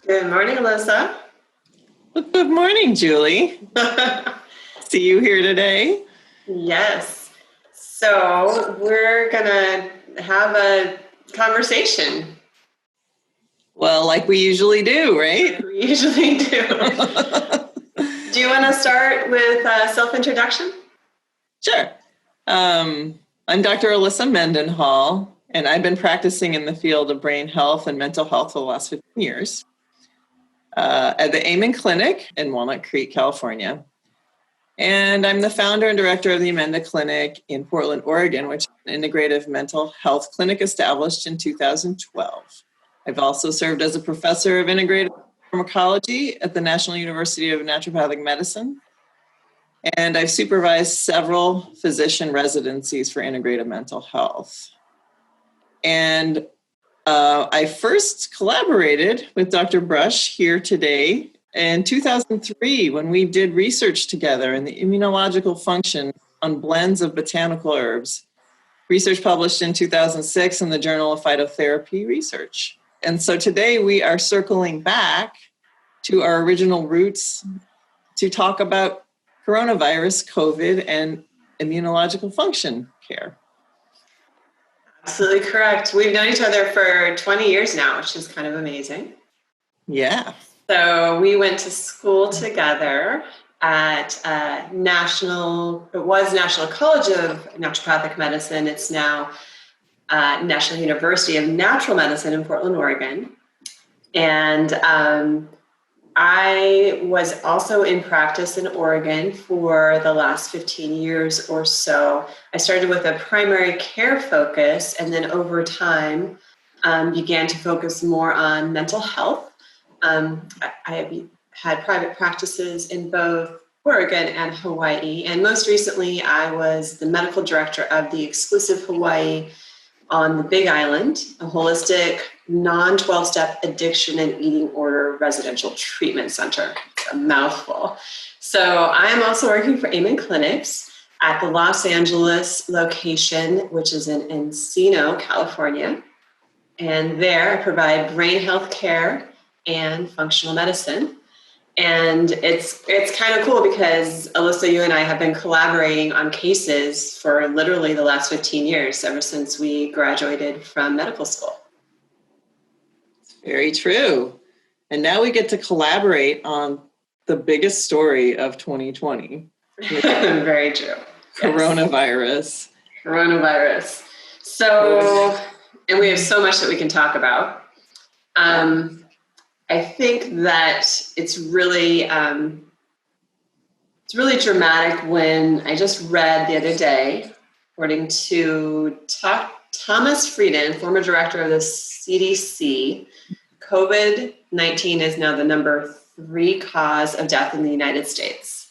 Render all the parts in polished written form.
Good morning, Elissa. Good morning, Julie. See you here today. Yes. So we're going to have a conversation. Well, like we usually do, right? We usually do. Do you want to start with self-introduction? Sure. I'm Dr. Elissa Mendenhall, and I've been practicing in the field of brain health and mental health for the last 15 years at the Amen Clinic in Walnut Creek, California. And I'm the founder and director of the Amenda Clinic in Portland, Oregon, which is an integrative mental health clinic established in 2012. I've also served as a professor of integrative pharmacology at the National University of Naturopathic Medicine. And I've supervised several physician residencies for integrative mental health. And I first collaborated with Dr. Brush here today in 2003 when we did research together in the immunological function on blends of botanical herbs. Research published in 2006 in the Journal of Phytotherapy Research. And so today we are circling back to our original roots to talk about coronavirus, COVID, and immunological function care. Absolutely correct. We've known each other for 20 years now, which is kind of amazing. Yeah. So we went to school together at National College of Naturopathic Medicine. It's now National University of Natural Medicine in Portland, Oregon. And I was also in practice in Oregon for the last 15 years or so. I started with a primary care focus, and then over time began to focus more on mental health. I have had private practices in both Oregon and Hawaii, and most recently I was the medical director of the exclusive Hawaii on the Big Island, a holistic non-12-step addiction and eating order residential treatment center. It's a mouthful. So I am also working for Amen Clinics at the Los Angeles location, which is in Encino, California. And there I provide brain health care and functional medicine. And it's kind of cool because Elissa, you and I have been collaborating on cases for literally the last 15 years, ever since we graduated from medical school. Very true. And now we get to collaborate on the biggest story of 2020. Very true. Coronavirus. Yes. Coronavirus. So, and we have so much that we can talk about. I think that it's really dramatic when I just read the other day, according to Thomas Frieden, former director of the CDC, COVID-19 is now the number 3 cause of death in the United States.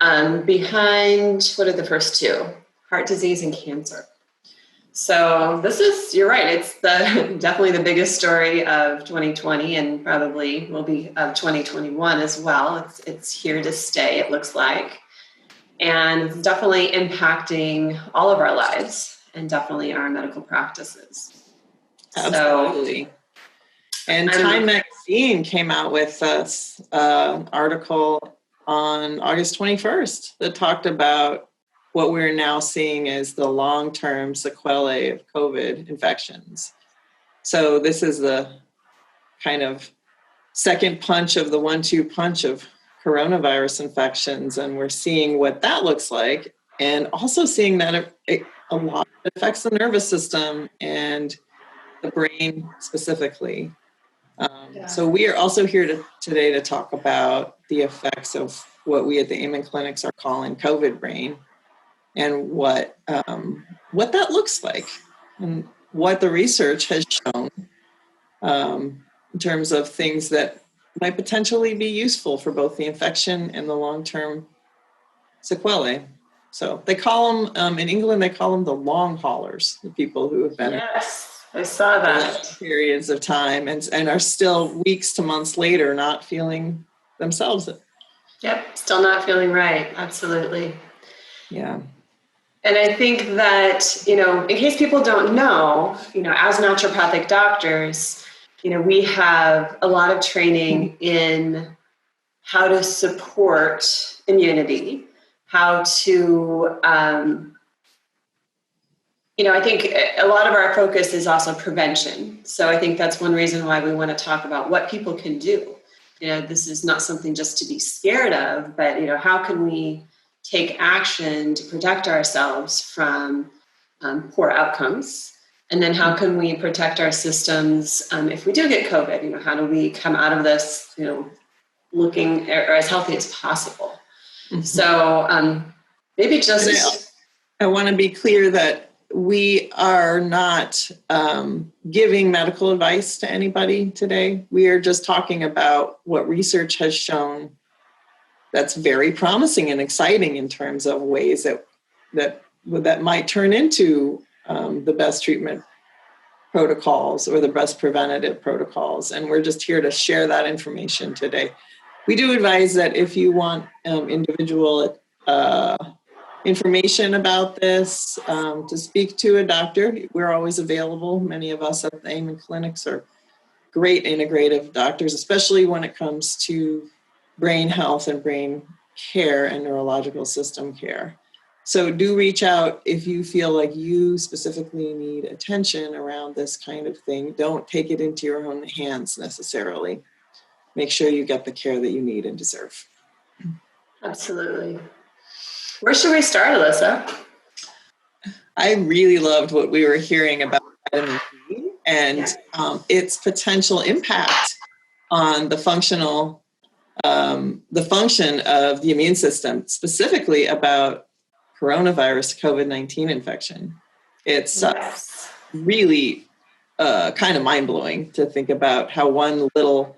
Behind, what are the first 2? Heart disease and cancer. So you're right, it's definitely the biggest story of 2020 and probably will be of 2021 as well. It's here to stay, it looks like. And it's definitely impacting all of our lives and definitely our medical practices. Absolutely. And Time Magazine came out with an article on August 21st that talked about what we're now seeing as the long-term sequelae of COVID infections. So this is the kind of second punch of the 1-2 punch of coronavirus infections, and we're seeing what that looks like, and also seeing that a lot affects the nervous system and the brain specifically. So we are also here today to talk about the effects of what we at the Amen Clinics are calling COVID brain, and what that looks like, and what the research has shown in terms of things that might potentially be useful for both the infection and the long-term sequelae. So they call them, in England, they call them the long haulers, the people who have been Yes, I saw that. Periods of time and are still weeks to months later not feeling themselves. Yep, still not feeling right, absolutely. Yeah. And I think that, in case people don't know, as naturopathic doctors, we have a lot of training in how to support immunity, how to, I think a lot of our focus is also prevention. So I think that's one reason why we want to talk about what people can do. This is not something just to be scared of, but, how can we take action to protect ourselves from poor outcomes? And then how can we protect our systems if we do get COVID? How do we come out of this, looking or as healthy as possible? Mm-hmm. So maybe just... I want to be clear that we are not giving medical advice to anybody today. We are just talking about what research has shown that's very promising and exciting in terms of ways that might turn into the best treatment protocols or the best preventative protocols. And we're just here to share that information today. We do advise that if you want individual information about this, to speak to a doctor, we're always available. Many of us at the Amen clinics are great integrative doctors, especially when it comes to brain health and brain care and neurological system care. So do reach out if you feel like you specifically need attention around this kind of thing. Don't take it into your own hands necessarily. Make sure you get the care that you need and deserve. Absolutely. Where should we start, Elissa? I really loved what we were hearing about vitamin D and its potential impact on the function of the immune system, specifically about coronavirus COVID-19 infection. It's really kind of mind-blowing to think about how one little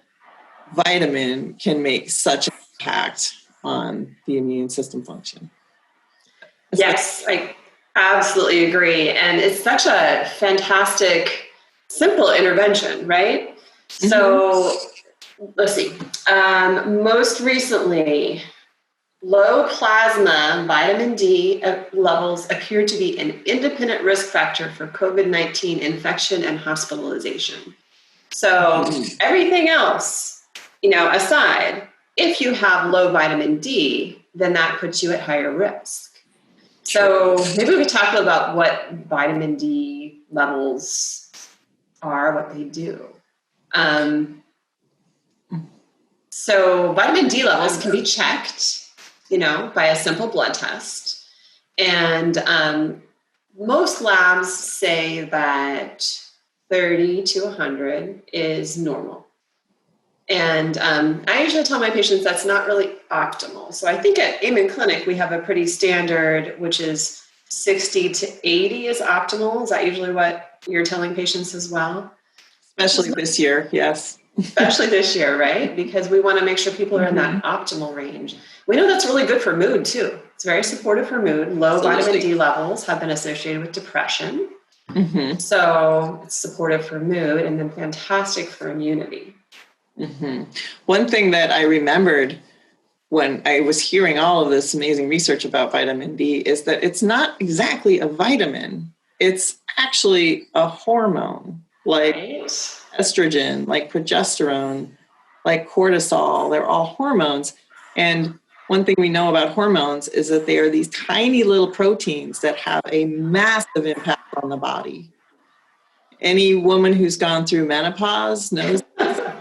vitamin can make such an impact on the immune system function. Yes, I absolutely agree. And it's such a fantastic, simple intervention, right? Mm-hmm. So let's see. Most recently, low plasma vitamin D levels appear to be an independent risk factor for COVID-19 infection and hospitalization. So everything else, aside, if you have low vitamin D, then that puts you at higher risk. So maybe we could talk about what vitamin D levels are, what they do. So vitamin D levels can be checked, by a simple blood test. And most labs say that 30 to 100 is normal. And I usually tell my patients that's not really optimal. So I think at Amen Clinic, we have a pretty standard, which is 60 to 80 is optimal. Is that usually what you're telling patients as well? Especially this year, yes. Especially this year, right? Because we want to make sure people are in that optimal range. We know that's really good for mood too. It's very supportive for mood. Low vitamin D levels have been associated with depression. Mm-hmm. So it's supportive for mood and then fantastic for immunity. Mm-hmm. One thing that I remembered when I was hearing all of this amazing research about vitamin D is that it's not exactly a vitamin. It's actually a hormone, like estrogen, like progesterone, like cortisol. They're all hormones. And one thing we know about hormones is that they are these tiny little proteins that have a massive impact on the body. Any woman who's gone through menopause knows that.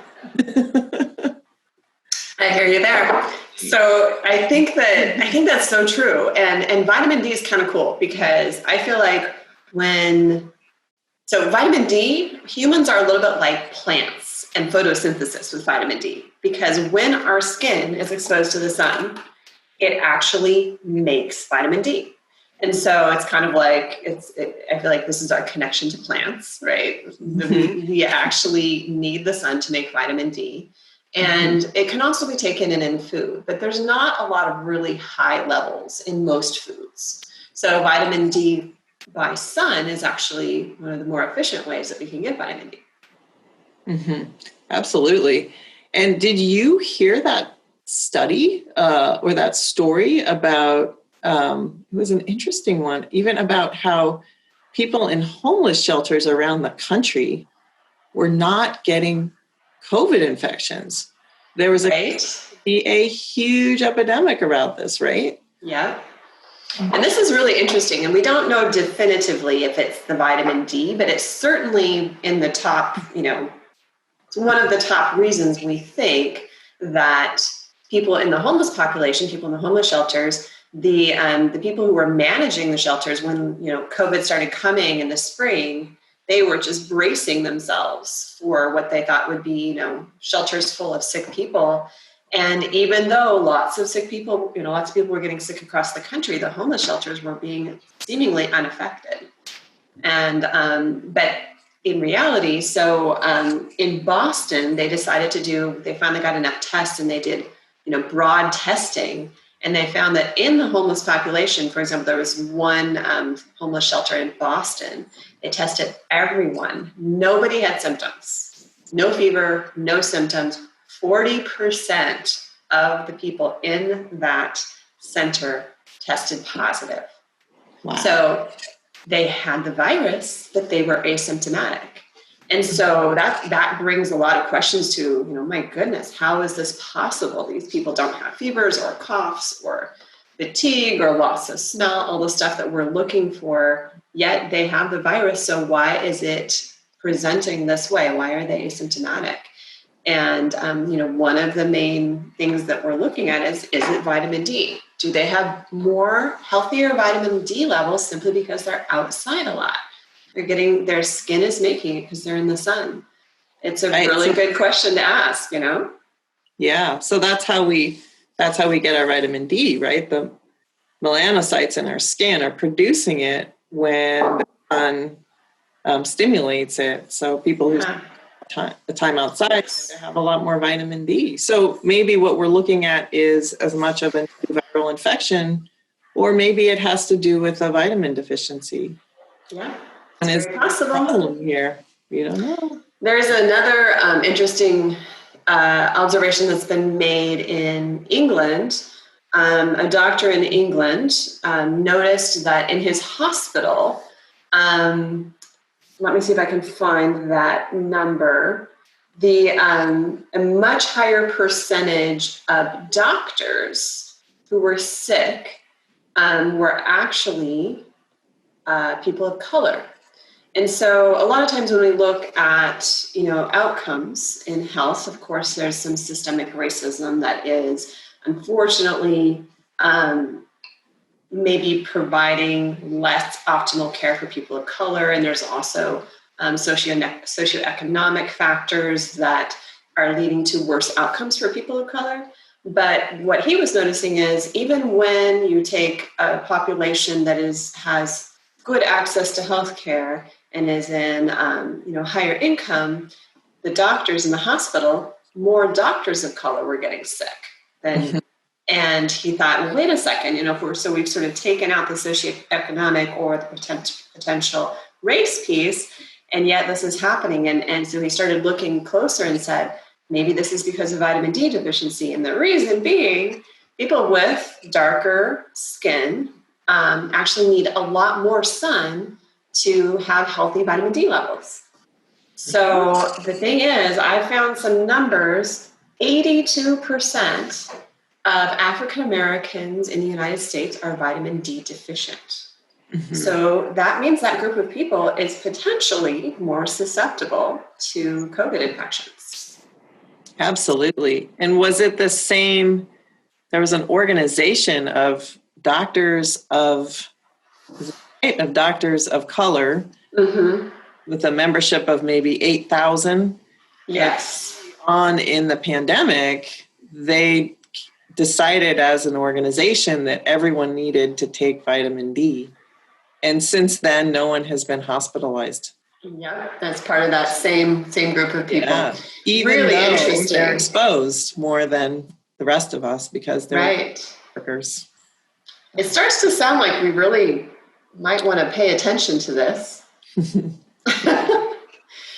I hear you there. So I think that's so true. And vitamin D is kind of cool because I feel like so vitamin D, humans are a little bit like plants and photosynthesis with vitamin D, because when our skin is exposed to the sun, it actually makes vitamin D. And so it's kind of like, I feel like this is our connection to plants, right? Mm-hmm. We actually need the sun to make vitamin D. And it can also be taken in food, but there's not a lot of really high levels in most foods. So vitamin D by sun is actually one of the more efficient ways that we can get vitamin D. Mm-hmm. Absolutely. And did you hear that study or that story about, it was an interesting one, even about how people in homeless shelters around the country were not getting COVID infections. There was a huge epidemic about this, right? Yeah. And this is really interesting. And we don't know definitively if it's the vitamin D, but it's certainly in the top, it's one of the top reasons we think that people in the homeless population, people in the homeless shelters, the people who were managing the shelters when, COVID started coming in the spring, they were just bracing themselves for what they thought would be, shelters full of sick people. And even though lots of people were getting sick across the country, the homeless shelters were being seemingly unaffected. And, but in reality, so in Boston, they finally got enough tests and they did, broad testing. And they found that in the homeless population, for example, there was one homeless shelter in Boston. They tested everyone. Nobody had symptoms. No fever, no symptoms. 40% of the people in that center tested positive. Wow. So they had the virus, but they were asymptomatic. And so that brings a lot of questions to, my goodness, how is this possible? These people don't have fevers or coughs or fatigue or loss of smell, all the stuff that we're looking for, yet they have the virus. So why is it presenting this way? Why are they asymptomatic? And, one of the main things that we're looking at is it vitamin D? Do they have more healthier vitamin D levels simply because they're outside a lot? Their skin is making it because they're in the sun. It's a really good question to ask, Yeah. So that's how we get our vitamin D, right? The melanocytes in our skin are producing it when the sun stimulates it. So people who spend time outside have a lot more vitamin D. So maybe what we're looking at is as much of a viral infection, or maybe it has to do with a vitamin deficiency. Yeah. And it's possible problem here. We don't know. There's another interesting observation that's been made in England. A doctor in England noticed that in his hospital, let me see if I can find that number, a much higher percentage of doctors who were sick were actually people of color. And so a lot of times when we look at, outcomes in health, of course, there's some systemic racism that is unfortunately maybe providing less optimal care for people of color. And there's also socioeconomic factors that are leading to worse outcomes for people of color. But what he was noticing is even when you take a population that has good access to healthcare and is in higher income, the doctors in the hospital, more doctors of color were getting sick than. And he thought, well, wait a second, we've sort of taken out the socioeconomic or the potential race piece, and yet this is happening. And so he started looking closer and said, maybe this is because of vitamin D deficiency. And the reason being, people with darker skin actually need a lot more sun to have healthy vitamin D levels. So the thing is, I found some numbers, 82% of African Americans in the United States are vitamin D deficient. Mm-hmm. So that means that group of people is potentially more susceptible to COVID infections. Absolutely. And was it the same? There was an organization of doctors of color, mm-hmm. with a membership of maybe 8,000. Yes. On in the pandemic, they decided as an organization that everyone needed to take vitamin D. And since then, no one has been hospitalized. Yeah, that's part of that same group of people. Yeah. Even really though interesting. They're exposed more than the rest of us because they're right. workers. It starts to sound like we really might want to pay attention to this.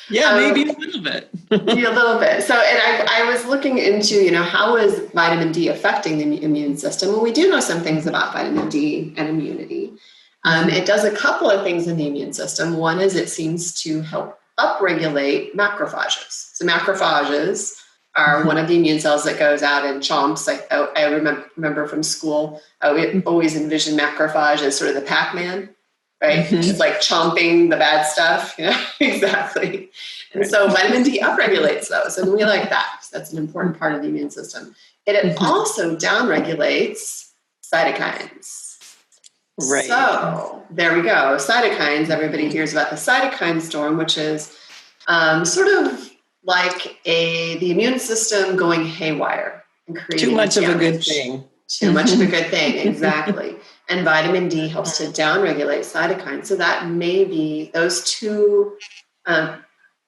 Yeah, maybe a little bit. Maybe a little bit. So, and I was looking into, how is vitamin D affecting the immune system? Well, we do know some things about vitamin D and immunity. It does a couple of things in the immune system. One is it seems to help upregulate macrophages. So macrophages are one of the immune cells that goes out and chomps. I remember from school, I would always envision macrophage as sort of the Pac-Man, right? It's like chomping the bad stuff, exactly. And so vitamin D upregulates those, and we like that. So that's an important part of the immune system. And it also downregulates cytokines. Right. So there we go. Cytokines, everybody hears about the cytokine storm, which is sort of like the immune system going haywire and creating too much damage. of a good thing. Too much of a good thing, exactly. And vitamin D helps to downregulate cytokines. So that may be those two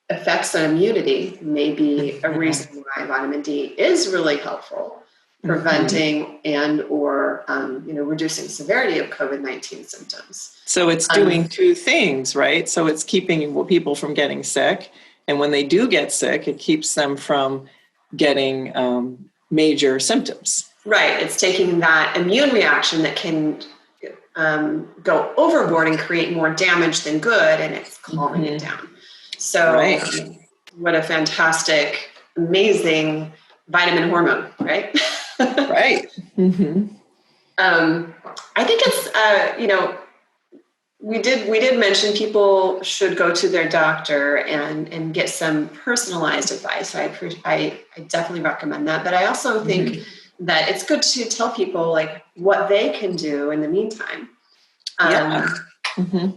effects on immunity may be a reason why vitamin D is really helpful, preventing and or reducing severity of COVID-19 symptoms. So it's doing two things, right? So it's keeping people from getting sick. And when they do get sick, it keeps them from getting major symptoms. Right. It's taking that immune reaction that can go overboard and create more damage than good, and it's calming it down. So what a fantastic, amazing vitamin hormone, right? Right. I think it's, we did mention people should go to their doctor and get some personalized advice. I definitely recommend that. But I also think that it's good to tell people like what they can do in the meantime. And,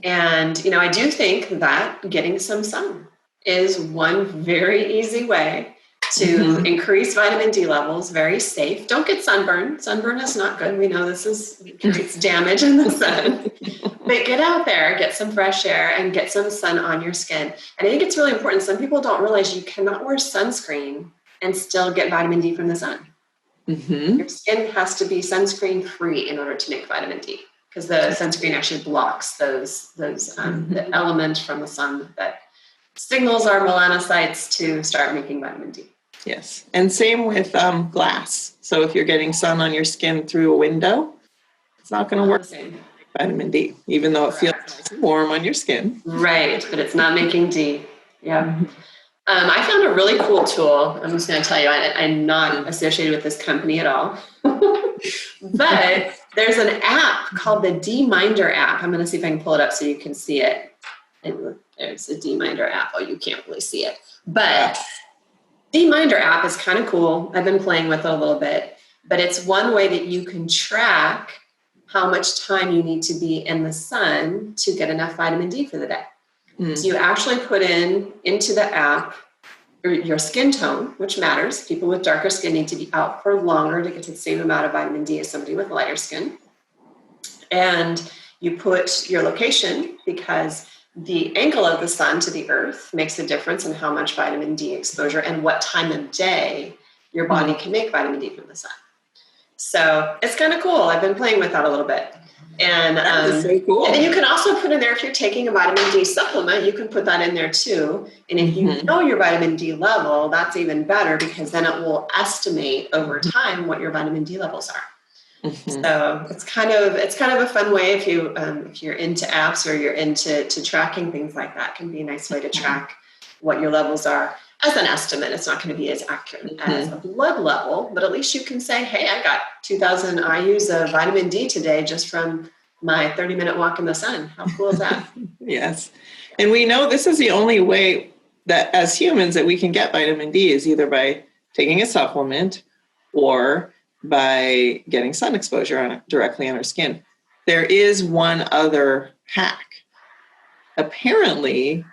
I do think that getting some sun is one very easy way to increase vitamin D levels, very safe. Don't get sunburn. Sunburn is not good. We know this creates damage in the sun. But get out there, get some fresh air, and get some sun on your skin. And I think it's really important. Some people don't realize you cannot wear sunscreen and still get vitamin D from the sun. Your skin has to be sunscreen free in order to make vitamin D, because the sunscreen actually blocks the element from the sun that signals our melanocytes to start making vitamin D. Yes. And same with glass. So if you're getting sun on your skin through a window, it's not going to work like vitamin D, even though it feels nice and warm on your skin. Right. But it's not making D. Yeah. I found a really cool tool. I'm just going to tell you, I'm not associated with this company at all. But there's an app called the D-Minder app. I'm going to see if I can pull it up so you can see it. And there's a D-Minder app. Oh, you can't really see it. But D-Minder app is kind of cool. I've been playing with it a little bit. But it's one way that you can track how much time you need to be in the sun to get enough vitamin D for the day. So you actually put into the app your skin tone, which matters. People with darker skin need to be out for longer to get to the same amount of vitamin D as somebody with lighter skin. And you put your location, because the angle of the sun to the earth makes a difference in how much vitamin D exposure and what time of day your body can make vitamin D from the sun. So it's kind of cool. I've been playing with that a little bit. And that is so cool. And then you can also put in there, if you're taking a vitamin D supplement, you can put that in there too. And if you know your vitamin D level, that's even better, because then it will estimate over time what your vitamin D levels are. So it's kind of a fun way if you're into apps or you're into tracking things like that. It can be a nice way to track what your levels are as an estimate. It's not going to be as accurate as a blood level, but at least you can say, hey, I got 2,000 IUs of vitamin D today just from my 30-minute walk in the sun. How cool is that? Yes. And we know this is the only way that as humans that we can get vitamin D is either by taking a supplement or by getting sun exposure directly on our skin. There is one other hack. Apparently,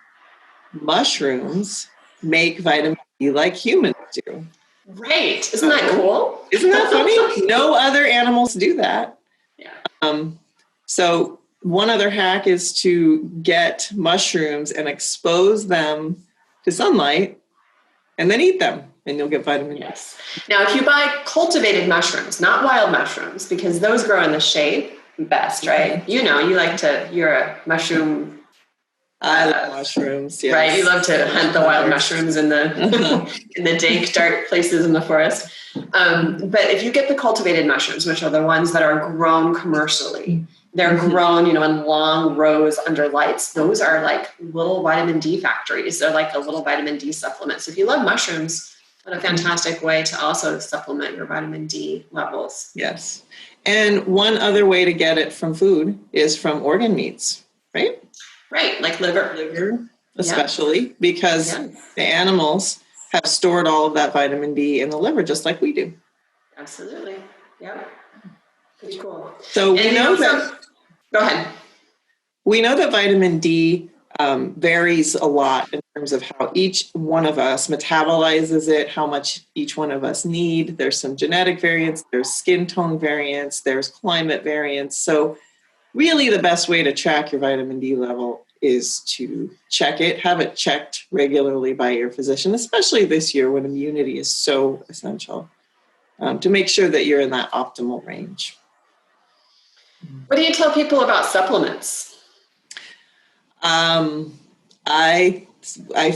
mushrooms make vitamin D like humans do. Right. Isn't that cool? Isn't that funny? No other animals do that. Yeah. So one other hack is to get mushrooms and expose them to sunlight and then eat them, and you'll get vitamin D. Yes. Now, if you buy cultivated mushrooms, not wild mushrooms, because those grow in the shade best, right? You know, you're a mushroom. I love mushrooms. Yes. Right. You love to hunt the wild mushrooms in the dank, dark places in the forest. But if you get the cultivated mushrooms, which are the ones that are grown commercially, They're grown, in long rows under lights. Those are like little vitamin D factories. They're like a little vitamin D supplement. So if you love mushrooms, what a fantastic way to also supplement your vitamin D levels. Yes. And one other way to get it from food is from organ meats, right? Right, like liver. Especially because the animals have stored all of that vitamin D in the liver, just like we do. Absolutely. Yeah. Pretty cool. So we know that. Go ahead. We know that vitamin D varies a lot in terms of how each one of us metabolizes it, how much each one of us need. There's some genetic variants, there's skin tone variants, there's climate variants. So really the best way to track your vitamin D level is to check it, have it checked regularly by your physician, especially this year when immunity is so essential, to make sure that you're in that optimal range. What do you tell people about supplements? I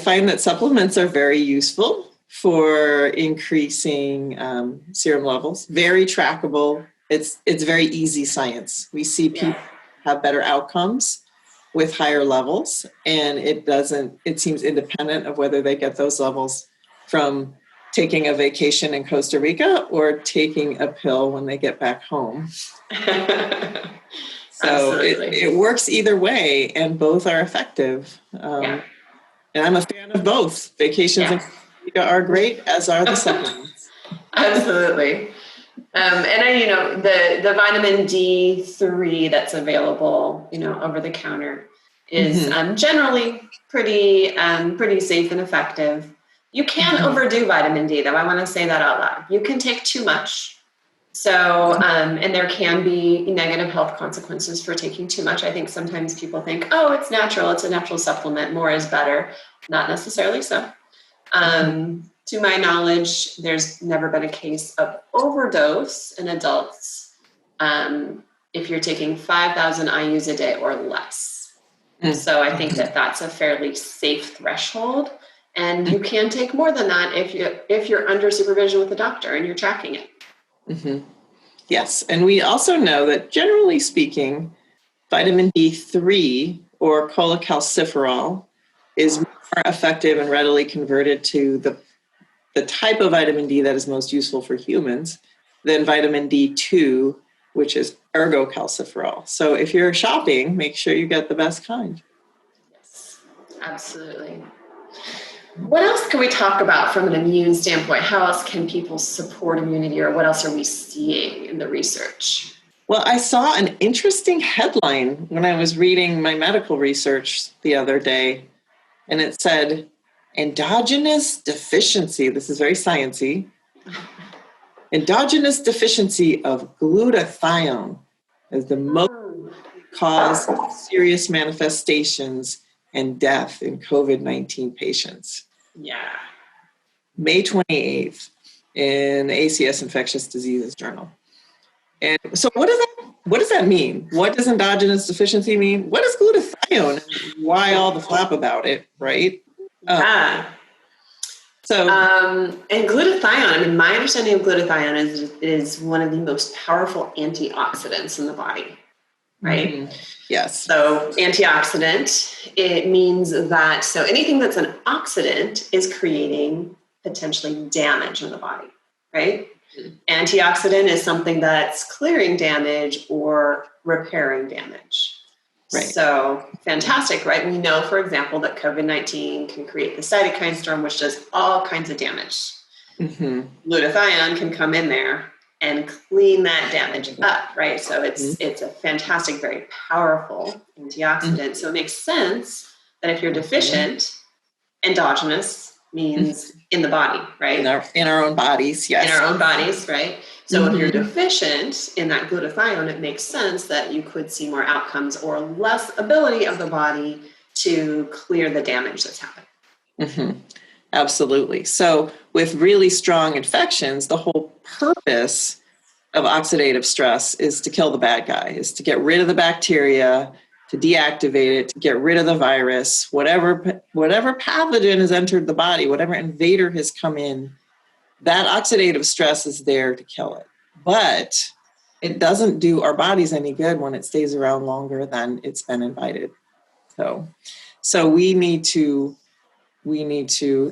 find that supplements are very useful for increasing serum levels. Very trackable. It's very easy science. We see people have better outcomes with higher levels, and it seems independent of whether they get those levels from taking a vacation in Costa Rica or taking a pill when they get back home. So it works either way, and both are effective. And I'm a fan of both. Vacations in Costa Rica are great, as are the supplements. Absolutely. And the vitamin D3 that's available, over the counter is generally pretty safe and effective. You can overdo vitamin D, though. I want to say that out loud. You can take too much. So, and there can be negative health consequences for taking too much. I think sometimes people think, oh, it's natural. It's a natural supplement. More is better. Not necessarily so. To my knowledge, there's never been a case of overdose in adults if you're taking 5,000 IUs a day or less. So I think that that's a fairly safe threshold. And you can take more than that if you're under supervision with a doctor and you're tracking it. Mm-hmm. Yes. And we also know that generally speaking, vitamin D3 or cholecalciferol is more effective and readily converted to the type of vitamin D that is most useful for humans than vitamin D2, which is ergocalciferol. So if you're shopping, make sure you get the best kind. Yes, absolutely. What else can we talk about from an immune standpoint? How else can people support immunity, or what else are we seeing in the research? Well, I saw an interesting headline when I was reading my medical research the other day, and it said, endogenous deficiency, this is very sciencey, endogenous deficiency of glutathione is the most cause of serious manifestations and death in COVID-19 patients. Yeah. May 28th in the ACS Infectious Diseases Journal. And so what does that mean? What does endogenous deficiency mean? What is glutathione? Why all the flap about it, right? And glutathione, my understanding of glutathione is one of the most powerful antioxidants in the body, right? Mm-hmm. Yes. So antioxidant, it means that, so anything that's an oxidant is creating potentially damage in the body, right? Mm-hmm. Antioxidant is something that's clearing damage or repairing damage. Right. So fantastic, right? We know, for example, that COVID-19 can create the cytokine storm, which does all kinds of damage. Mm-hmm. Glutathione can come in there and clean that damage up, right? So it's a fantastic, very powerful antioxidant. Mm-hmm. So it makes sense that if you're deficient, endogenous means in the body, right? In our own bodies, yes. In our own bodies, right? So if you're deficient in that glutathione, it makes sense that you could see more outcomes or less ability of the body to clear the damage that's happened. Mm-hmm. Absolutely. So with really strong infections, the whole purpose of oxidative stress is to kill the bad guy, is to get rid of the bacteria, to deactivate it, to get rid of the virus, whatever pathogen has entered the body, whatever invader has come in, that oxidative stress is there to kill it. But it doesn't do our bodies any good when it stays around longer than it's been invited. So we need to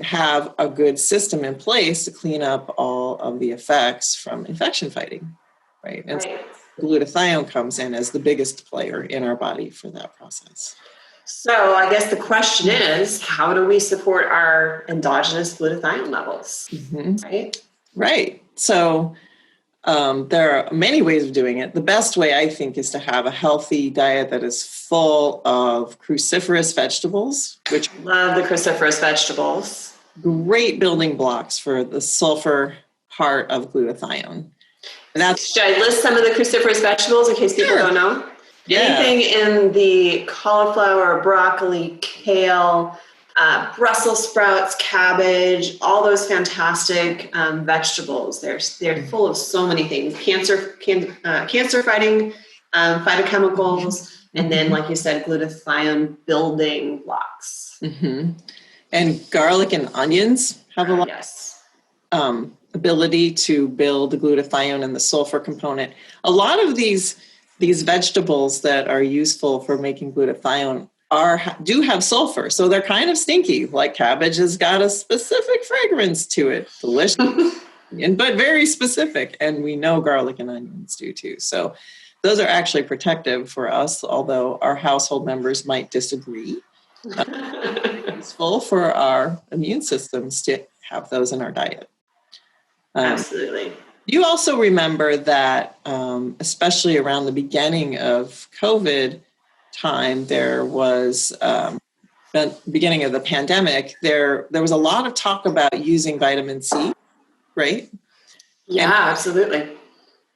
have a good system in place to clean up all of the effects from infection fighting, right? And so glutathione comes in as the biggest player in our body for that process. So I guess the question is, how do we support our endogenous glutathione levels, right? Right. So there are many ways of doing it. The best way, I think, is to have a healthy diet that is full of cruciferous vegetables, which love the cruciferous vegetables. Great building blocks for the sulfur part of glutathione. Should I list some of the cruciferous vegetables in case people don't know? Yeah. Anything in the cauliflower, broccoli, kale, Brussels sprouts, cabbage, all those fantastic vegetables. They're full of so many things. Cancer fighting phytochemicals, and then, like you said, glutathione building blocks. And garlic and onions have a lot of ability to build the glutathione and the sulfur component. A lot of these vegetables that are useful for making glutathione do have sulfur, so they're kind of stinky. Like cabbage has got a specific fragrance to it, delicious, but very specific. And we know garlic and onions do too. So those are actually protective for us, although our household members might disagree. Useful for our immune systems to have those in our diet. Absolutely. You also remember that, especially around the beginning of COVID time, there was the beginning of the pandemic. There was a lot of talk about using vitamin C, right? Yeah, absolutely.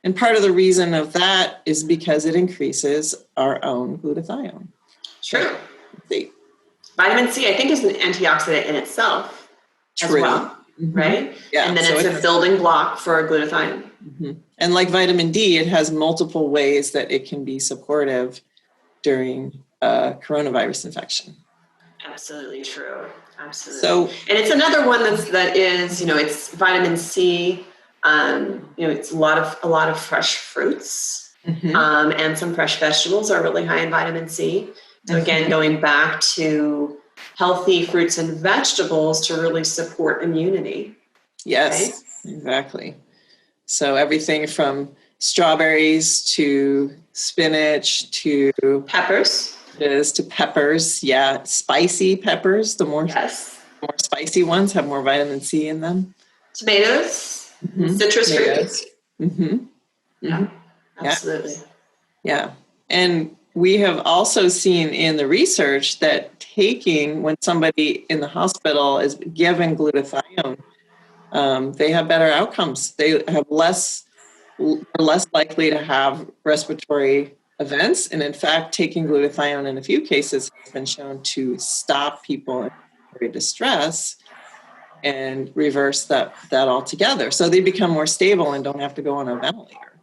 And part of the reason of that is because it increases our own glutathione. True. Vitamin C, I think, is an antioxidant in itself as well, right? Yeah. And then it's a building block for glutathione. And like vitamin D, it has multiple ways that it can be supportive during coronavirus infection. Absolutely true. Absolutely. So, and it's another one that is, it's vitamin C. It's a lot of fresh fruits, and some fresh vegetables are really high in vitamin C. So again, going back to healthy fruits and vegetables to really support immunity. Yes, exactly. So everything from strawberries to spinach to peppers. To peppers. Yeah, spicy peppers. The more spicy ones have more vitamin C in them. Tomatoes, citrus fruits. Yeah, absolutely. Yeah. And we have also seen in the research that when somebody in the hospital is given glutathione, they have better outcomes. They have less likely to have respiratory events. And in fact, taking glutathione in a few cases has been shown to stop people in respiratory distress and reverse that altogether. So they become more stable and don't have to go on a ventilator.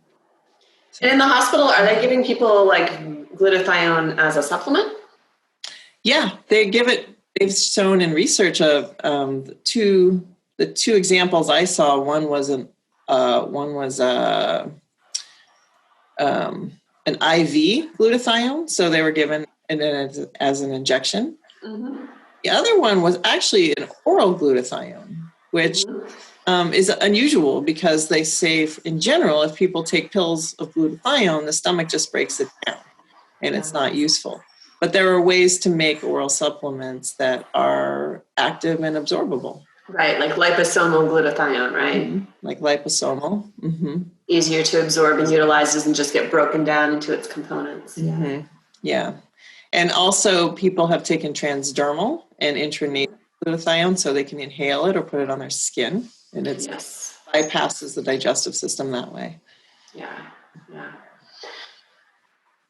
And in the hospital, are they giving people like glutathione as a supplement? Yeah, they give it. They've shown in research of the two examples I saw. One was an IV glutathione, so they were given as an injection. The other one was actually an oral glutathione, which is unusual because they say, in general, if people take pills of glutathione, the stomach just breaks it down, and it's not useful. But there are ways to make oral supplements that are active and absorbable. Right, like liposomal glutathione, right? Like liposomal. Easier to absorb and utilize, doesn't just get broken down into its components. Yeah. And also people have taken transdermal and intranasal glutathione so they can inhale it or put it on their skin. And it bypasses the digestive system that way. Yeah.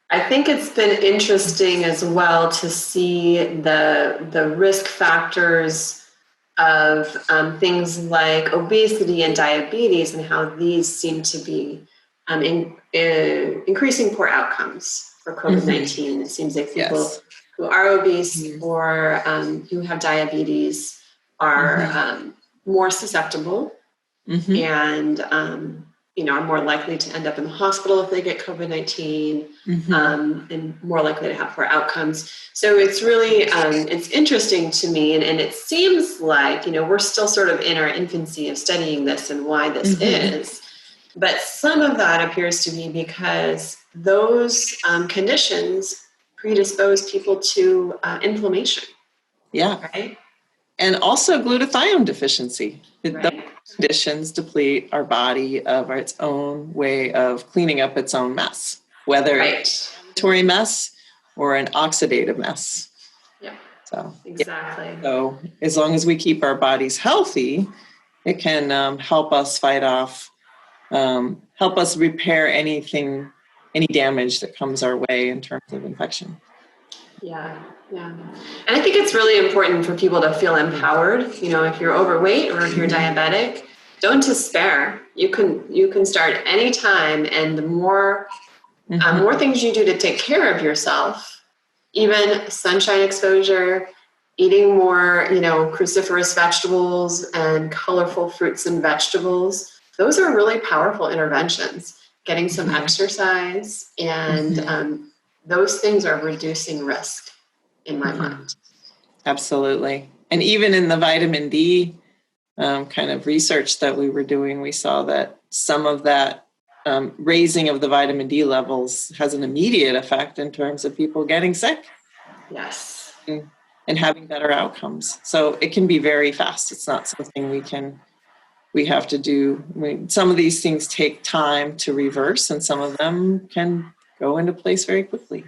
I think it's been interesting as well to see the risk factors of things like obesity and diabetes and how these seem to be increasing poor outcomes for COVID-19. It seems like people who are obese or who have diabetes are more susceptible and are more likely to end up in the hospital if they get COVID-19, and more likely to have poor outcomes. So it's really, it's interesting to me, and it seems like, we're still sort of in our infancy of studying this and why this is. But some of that appears to be because those conditions predispose people to inflammation. Yeah. Right? And also glutathione deficiency. Right. Those conditions deplete our body of its own way of cleaning up its own mess, whether it's an inflammatory mess or an oxidative mess. Yeah. So exactly. Yeah. So as long as we keep our bodies healthy, it can help us fight off, help us repair any damage that comes our way in terms of infection. Yeah. And I think it's really important for people to feel empowered. If you're overweight or if you're diabetic, don't despair. You can start anytime, and the more things you do to take care of yourself, even sunshine exposure, eating more, cruciferous vegetables and colorful fruits and vegetables, those are really powerful interventions. Getting some exercise and those things are reducing risk in my mind. Absolutely. And even in the vitamin D kind of research that we were doing, we saw that some of that raising of the vitamin D levels has an immediate effect in terms of people getting sick. Yes. And having better outcomes. So it can be very fast. It's not something we have to do. Some of these things take time to reverse, and some of them can go into place very quickly.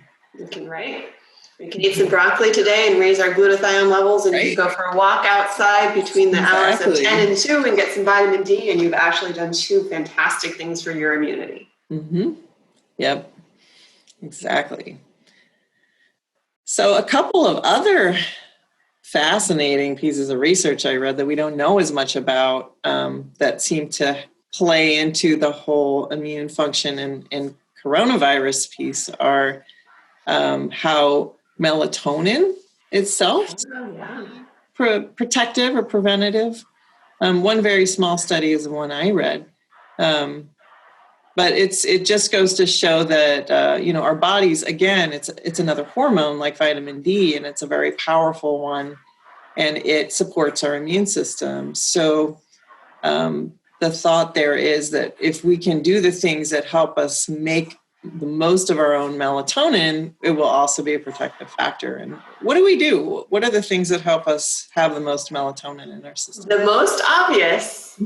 We can eat some broccoli today and raise our glutathione levels, and you can go for a walk outside between the hours of 10 and 2 and get some vitamin D, and you've actually done 2 fantastic things for your immunity. Yep, exactly. So a couple of other fascinating pieces of research I read that we don't know as much about that seem to play into the whole immune function and coronavirus piece are how melatonin itself protective or preventative. One very small study is the one I read. But it just goes to show that our bodies, again, it's another hormone like vitamin D, and it's a very powerful one, and it supports our immune system. So the thought there is that if we can do the things that help us make the most of our own melatonin, it will also be a protective factor. And what do we do? What are the things that help us have the most melatonin in our system? The most obvious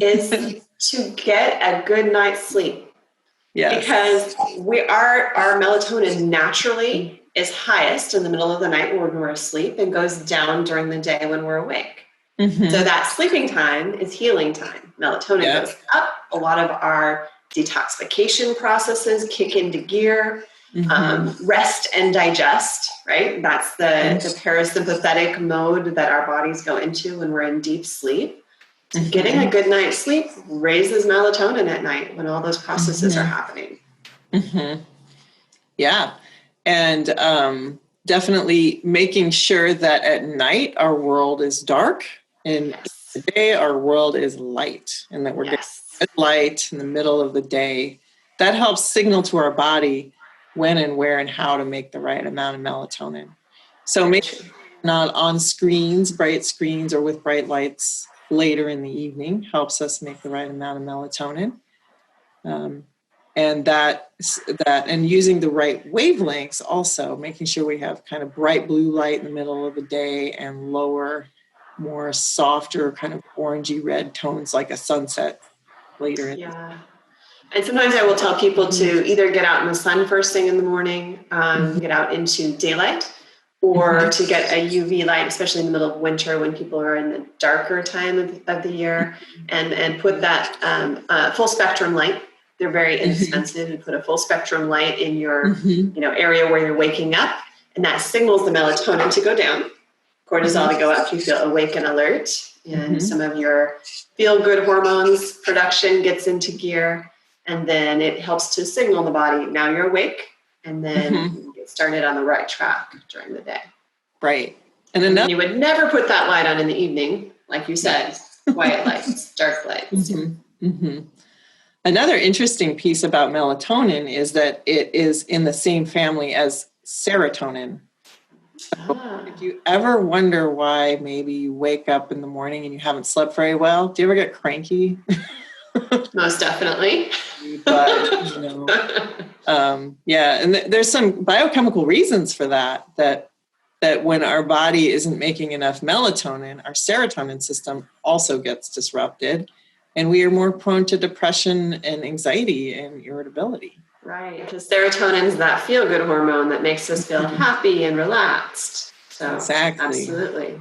is to get a good night's sleep. Yes. Because our melatonin naturally is highest in the middle of the night when we're asleep and goes down during the day when we're awake. So that sleeping time is healing time. Melatonin goes up. A lot of our detoxification processes kick into gear. Rest and digest, right? That's the parasympathetic mode that our bodies go into when we're in deep sleep. Getting a good night's sleep raises melatonin at night when all those processes are happening. Yeah. And definitely making sure that at night our world is dark and the day our world is light, and that we're getting light in the middle of the day. That helps signal to our body when and where and how to make the right amount of melatonin. So make sure you're not on screens, bright screens, or with bright lights later in the evening helps us make the right amount of melatonin. And that and using the right wavelengths also, making sure we have kind of bright blue light in the middle of the day and lower, more softer kind of orangey red tones like a sunset later in the day. And sometimes I will tell people to either get out in the sun first thing in the morning, get out into daylight, or to get a UV light, especially in the middle of winter when people are in the darker time of the year, and put that full spectrum light. They're very inexpensive. You put a full spectrum light in your area where you're waking up, and that signals the melatonin to go down, cortisol to go up. You feel awake and alert, and some of your feel-good hormones production gets into gear, and then it helps to signal the body, now you're awake, and then you get started on the right track during the day. Right. And then you would never put that light on in the evening, like you said, quiet lights, dark lights. Another interesting piece about melatonin is that it is in the same family as serotonin. So if you ever wonder why maybe you wake up in the morning and you haven't slept very well, do you ever get cranky? Most definitely. But, and there's some biochemical reasons for that when our body isn't making enough melatonin, our serotonin system also gets disrupted, and we are more prone to depression and anxiety and irritability. Right, because serotonin is that feel-good hormone that makes us feel happy and relaxed. So, exactly. Absolutely.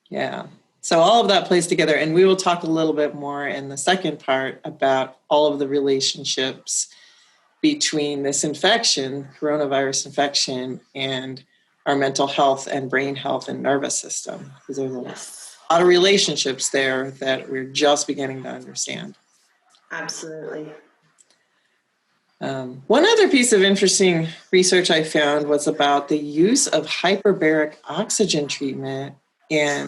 Yeah. So all of that plays together, and we will talk a little bit more in the second part about all of the relationships between this infection, coronavirus infection, and our mental health and brain health and nervous system. Because there's a lot of relationships there that we're just beginning to understand. Absolutely. One other piece of interesting research I found was about the use of hyperbaric oxygen treatment in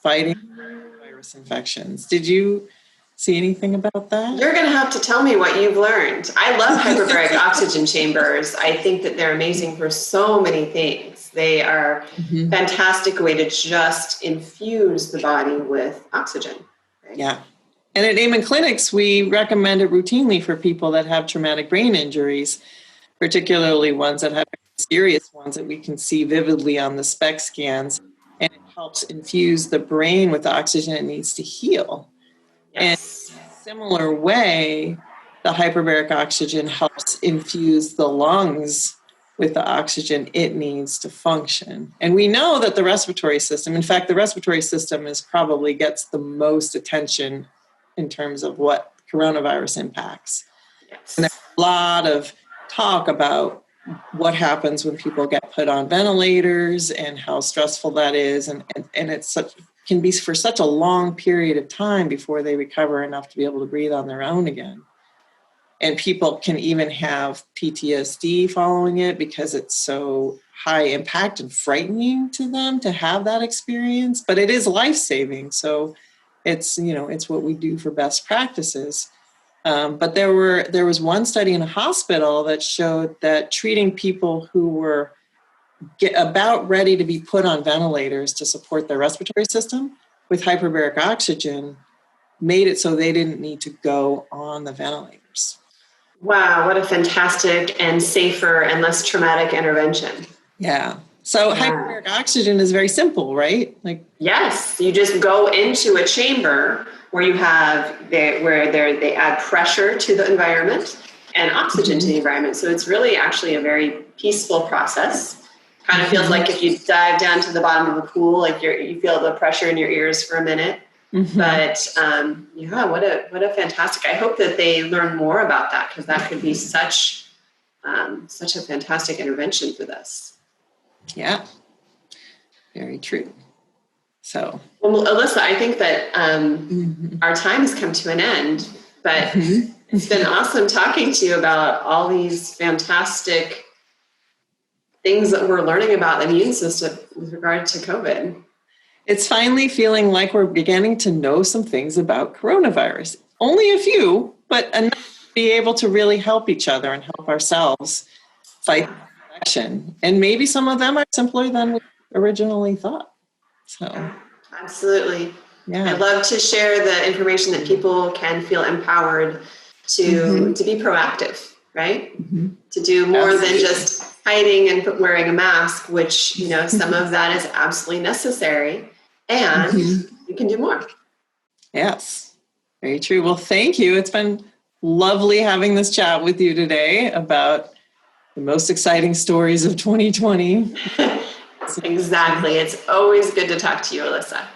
fighting virus infections. Did you see anything about that? You're going to have to tell me what you've learned. I love hyperbaric oxygen chambers. I think that they're amazing for so many things. They are a fantastic way to just infuse the body with oxygen. Right? Yeah. And at Amen Clinics, we recommend it routinely for people that have traumatic brain injuries, particularly ones that have serious ones that we can see vividly on the SPECT scans. And it helps infuse the brain with the oxygen it needs to heal. Yes. And in a similar way, the hyperbaric oxygen helps infuse the lungs with the oxygen it needs to function. And we know that the respiratory system, in fact, the respiratory system probably gets the most attention in terms of what coronavirus impacts. Yes. And there's a lot of talk about what happens when people get put on ventilators and how stressful that is. And it's can be for such a long period of time before they recover enough to be able to breathe on their own again. And people can even have PTSD following it because it's so high impact and frightening to them to have that experience. But it is life-saving. So it's what we do for best practices. But there was one study in a hospital that showed that treating people who were about ready to be put on ventilators to support their respiratory system with hyperbaric oxygen made it so they didn't need to go on the ventilators. Wow, what a fantastic and safer and less traumatic intervention. Yeah. So hyperbaric oxygen is very simple, right? Yes, you just go into a chamber where you have they add pressure to the environment and oxygen to the environment. So it's really actually a very peaceful process. Kind of feels like if you dive down to the bottom of a pool, like you feel the pressure in your ears for a minute. But what a fantastic! I hope that they learn more about that because that could be such a fantastic intervention for this. Yeah, very true. So, well, Elissa, I think that our time has come to an end, but it's been awesome talking to you about all these fantastic things that we're learning about the immune system with regard to COVID. It's finally feeling like we're beginning to know some things about coronavirus. Only a few, but enough to be able to really help each other and help ourselves fight the infection. And maybe some of them are simpler than we originally thought. So, absolutely. Yeah. I'd love to share the information that people can feel empowered to be proactive, right? To do more than just hiding and wearing a mask, which, some of that is absolutely necessary. And you can do more. Yes, very true. Well, thank you. It's been lovely having this chat with you today about the most exciting stories of 2020. Exactly. It's always good to talk to you, Elissa.